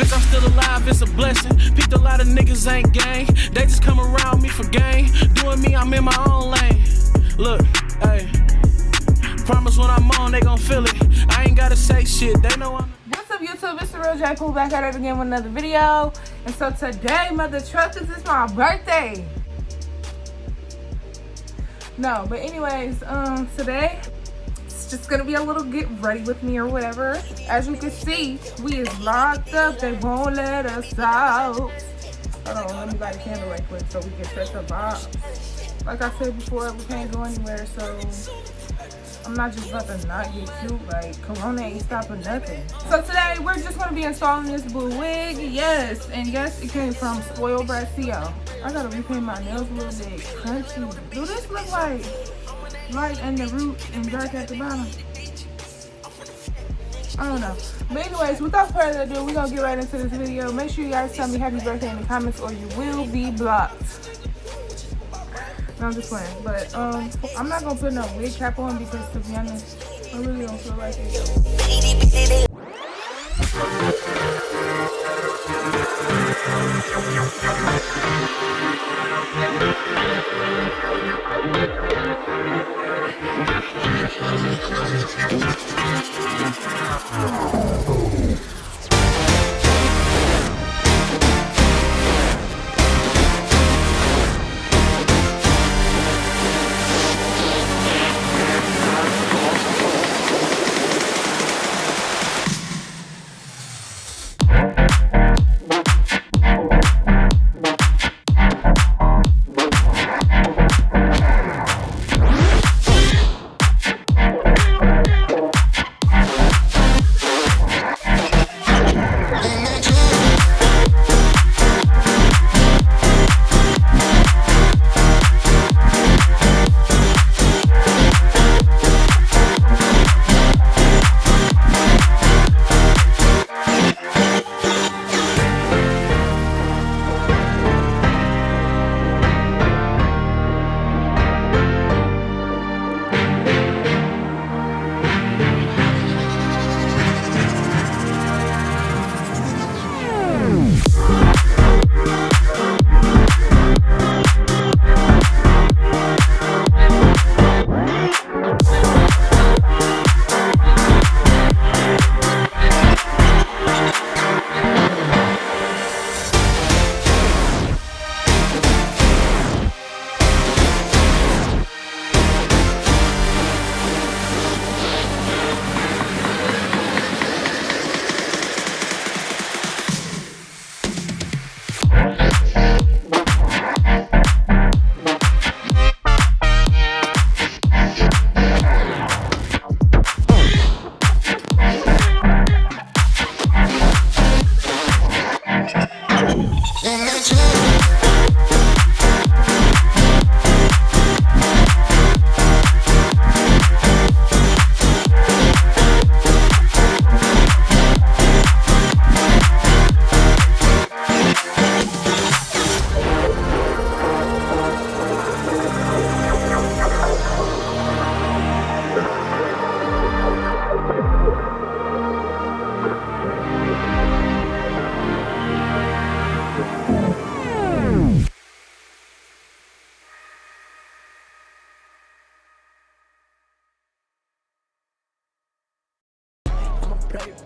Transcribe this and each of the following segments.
fact I'm still alive, it's a blessing. Peeped a lot of niggas ain't gang. They just come around me for gang. Doing me, I'm in my own lane. Look, hey. Promise when I'm on, they gon' feel it. I ain't gotta say shit, they know I'm... What's up, YouTube? It's the liljaaeee Pooh back at it again with another video. And so today, mother truckers, it's my birthday. No, but anyways, today it's just gonna be a little get ready with me or whatever. As you can see, we is locked up. They won't let us out. Hold on, let me light a candle right quick so we can set the vibes. Like I said before, we can't go anywhere, so I'm not just about to not get cute. Like, Corona ain't stopping nothing. So today, we're just gonna be installing this blue wig. Yes, and yes, it came from Spoiled by CO. I gotta repaint my nails a little bit crunchy. Do this look like light in the root and dark at the bottom? I don't know. But anyways, without further ado, we're gonna get right into this video. Make sure you guys tell me happy birthday in the comments or you will be blocked. No, I'm just playing. But I'm not gonna put no wig cap on because, to be honest, I really don't feel like it.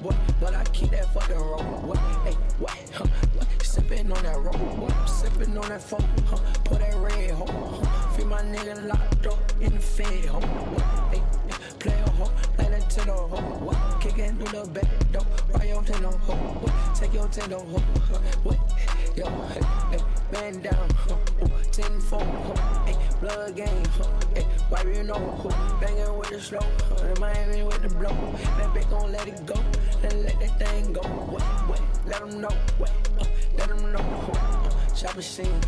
What? But I keep that fucking roll. What? Hey, what? What? Sipping on that roll. What? Sipping on that phone. Put that red hole. Feel my nigga locked up in the fed. What? Hey, play a hoe. Play that to the hoe. What? Kicking through the back door. Why your ten on hoe? What? Take your ten on hoe. What? Yo, hey, man down. 10-4. Hey, blood game. Hey, why you know? Banging with the slow. Miami with the blow. That bitch gon' let it go. Then let that thing go. What? Let them know. Let them know. Chop a scene.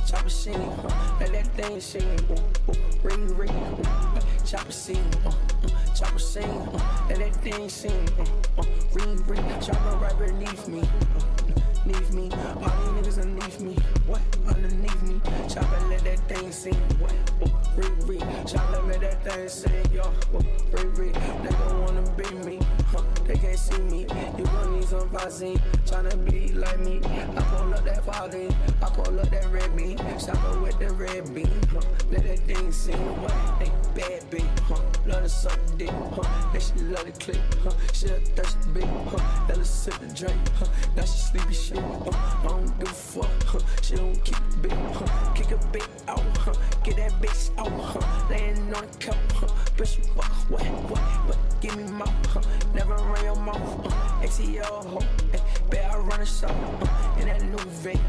Chop a scene. Let that thing sing. Ring. Chop a scene. Chop a scene. Let that thing sing. Ring. Chop a right beneath me. Beneath me. All these niggas underneath me. What? Underneath me. Chop and let that thing sing. What? Ring. Chop and let that thing sing. Yo. Ring. They gon' wanna be me. They can't see me. You gon' need some Vaseline, tryna be like me. I pull up that Foggy, I pull up that red bean, stop her with the red bean, let that thing sing. What? Hey, bad bitch, love to suck dick, then she love to click, she a thirsty bitch, let her sip the drink, now she sleepy shit, I don't give a fuck, she don't keep a bitch, kick a bitch out, get that bitch out, laying on the couch, bitch you fuck, what, give me mouth, never run your mouth, XEO ho, bet I run a show, in that new vape,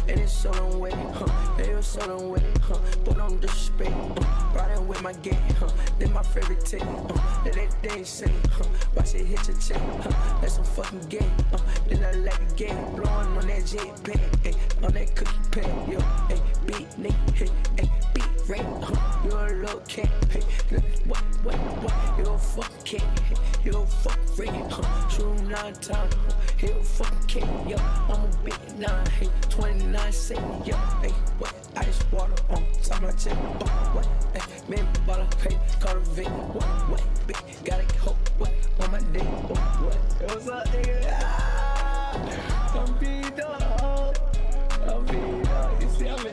and it's so long way, yeah, it's so long way, but don't disrespect, riding with my gang, then my favorite tape, let that thing sing, watch it hit your chain, that's some fucking game, then I like the game, blowing on that jetpack, on that cookie pan, yo, beat nigga, beat rape, you a little cat, what, you a fucking cat, you a fucking rape, shoot him 9 times, you a fucking cat, yo, I'm a big 9, 29 cent, yo, what, ice water on top of my chest, what, man, baller, call a Vic, what, bitch, gotta hope, what, on my dick, what, what's up, nigga, I'm beat up, you see, I'm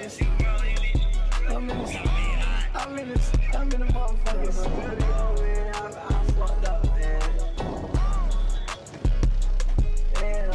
in the motherfucking studio, man, I'm fucked up, man, damn.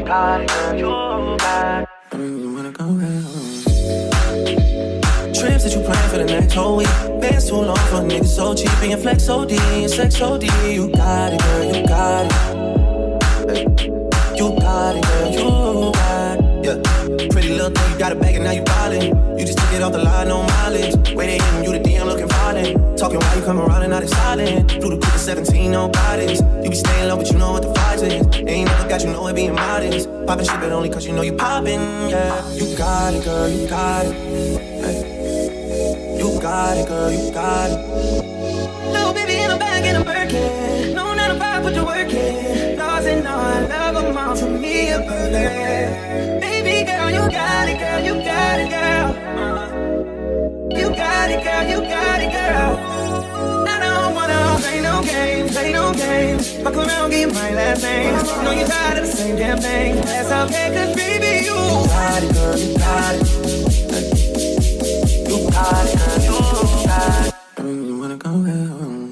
got it, girl, you got it. I don't even wanna go around. Trips that you plan for the next whole week. Been too long for niggas so cheap. Being flex OD and sex OD. You got it, girl, you got it. You got it, girl, you Pretty little thing, you got a bag and now you ballin'. You just took it off the line, no mileage. Way they hitting you, the DM looking violent. Talking while you come around and now they silent. Flew the coupe 17, no bodies. You be staying low, but you know what the price is. Ain't never got you know it being modest. Poppin' shit, but only cause you know you poppin', yeah. You got it, girl, you got it. Hey. You got it, girl, you got it. Little baby in a bag and I'm working. No, not a vibe, put the work in. Lost and all, I love them all for me a burger. Baby girl, you got it, girl, you got it, girl. You got it, girl, you got it, girl. I don't wanna play no games, play no games. Fuck around, get my last name. Know you're tired of the same damn thing. That's okay, cause baby, you got it, girl, you got it. You got it, girl, you got it. You wanna go home?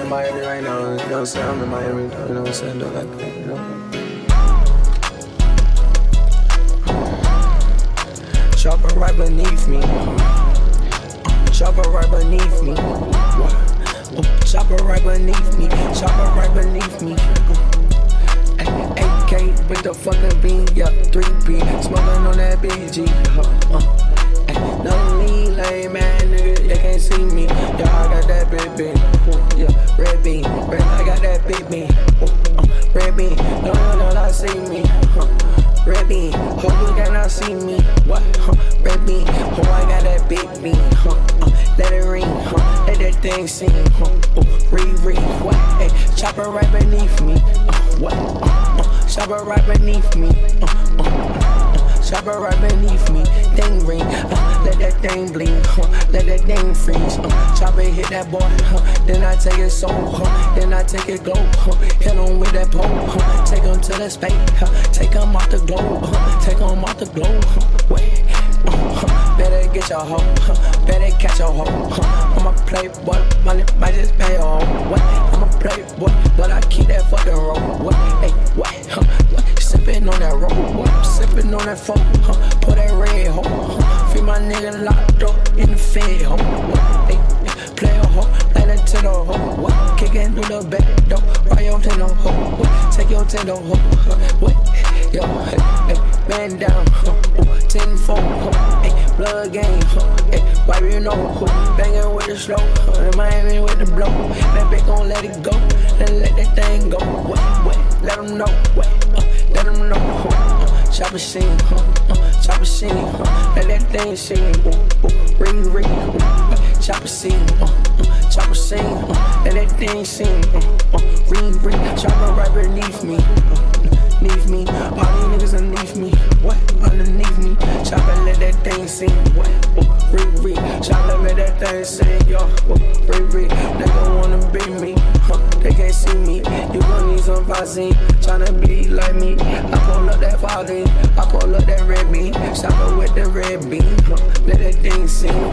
in Miami right now, you know what I'm saying? I'm in Miami, you know what I'm saying? Don't like that, you know? Chopper right beneath me. Chopper right beneath me. Chopper right beneath me. Chopper right beneath me. AK with the fucking bean, yeah, 3P. Smoking on that BG. No lean lame man, nigga, they can't see me. Yeah, I got that big bean. Yeah, red bean. Red, I got that big bean. Red bean. No, not see me. Red bean. Hope you cannot see me. What? Red bean. Oh, I got that big bean. Let it ring. Let that thing sing. Read. What? Hey, chopper right beneath me. What? Chopper right beneath me. Chopper right beneath me. Thing ring. Let that thing bleed. Let that thing freeze. Chopper hit that boy. Then I take it soul. Then I take it go. Hit him with that pole. Take him to the space. Take him off the globe. Take him off the globe. Wait. Better get your hoe. Better catch your hoe. I'm a playboy. Money might just pay off. What? I'm a playboy. But I keep that fucking roll. What? Hey, what? Sippin' on that roll. What? Sippin' on that phone. Put that red hoe. Feel my nigga locked up in the fed hoe. What? Hey, play a hoe. Land into the hoe. What? Kickin' through the back door. Ride your tendo hoe. What? Take your tendo hoe. What? man down, tenfold, ayy, blood game, ayy, wipe your nose, banging with the slow, in Miami with the blow, that bitch gon' let it go, then let that thing go, let them know, let them know, chopper scene, chopper scene, let that thing sing, ring, chopper scene, chopper scene, let that thing sing, ring, chopper right beneath me. Neath me, all these niggas underneath me, underneath me, chopper let that thing sing, ring, chopper let that thing sing, yo, ring, they gon' wanna be me, they can't see me, you gon' need some Vaseline, tryna be like me, I pull up that Vaseline, I pull up that red bean, chopper with the red bean, let that thing sing,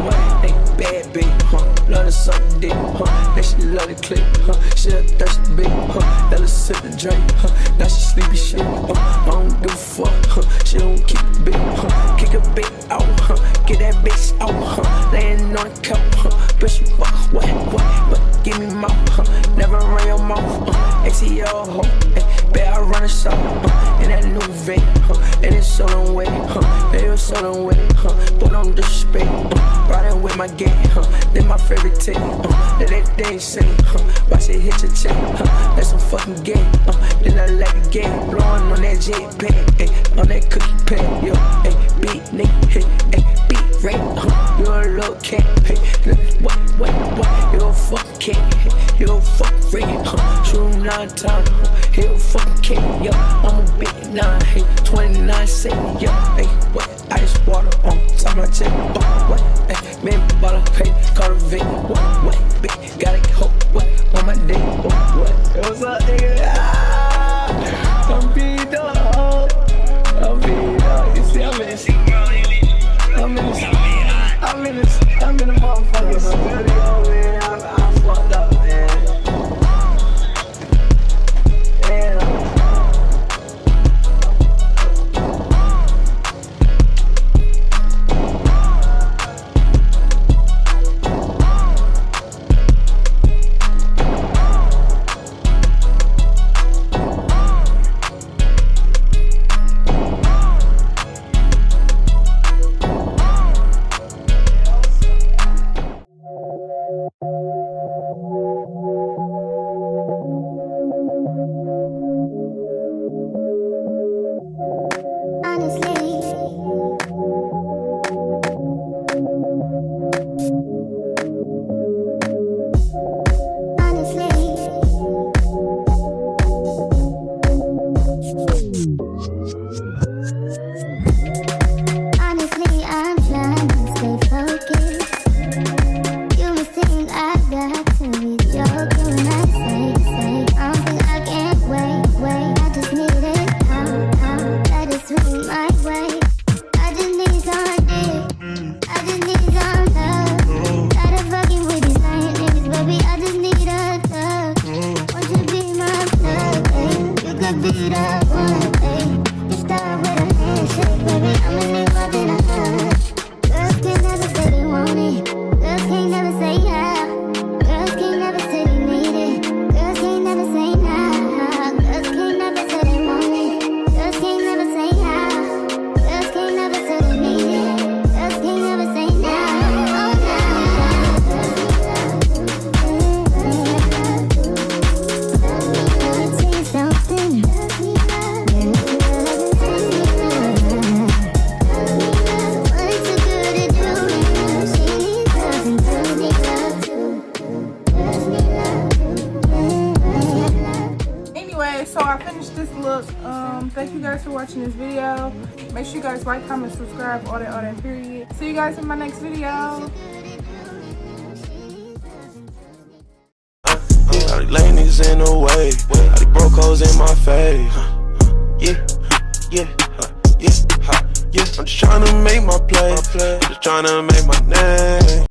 bad bitch, love to suck dick, then she love to click, she a thirsty bitch, let her sip the drink, now she sleepy shit. I don't give a fuck, she don't keep it big, kick a bit out, get that bitch out, laying on the couch, bitch you fuck, what, give me mouth, never run your mouth, ATL hoe, bet I run a show, in that new vape, and it's so long way, they was so long way, but don't disrespect, riding with my gang, then my favorite tape, let that thing sing, watch it hit your check, that's some fucking game, then I like the game, blowing on that jetpack, on that cookie pack, yo, beat nigga, beat right, you a little cat, what, you a fucking cat, you a fucking red, shoot him 9 times, he a fucking cat, yo, I'm a big 9, 29 cent, yo, what, ice water on top of my chest, what, man, bottle, call a Vic, what, bitch, gotta hope, what, on my dick, what, what's up, nigga, I'm beat up, you see, I'm in the motherfucking studio, man, I'm fucked up, man, damn. So I finished this look. Thank you guys for watching this video. Make sure you guys like, comment, subscribe, all that period. See you guys in my next video. All the lame niggas in the way, all the broke hoes in my face. Yeah. I'm just tryna make my play, just tryna make my name.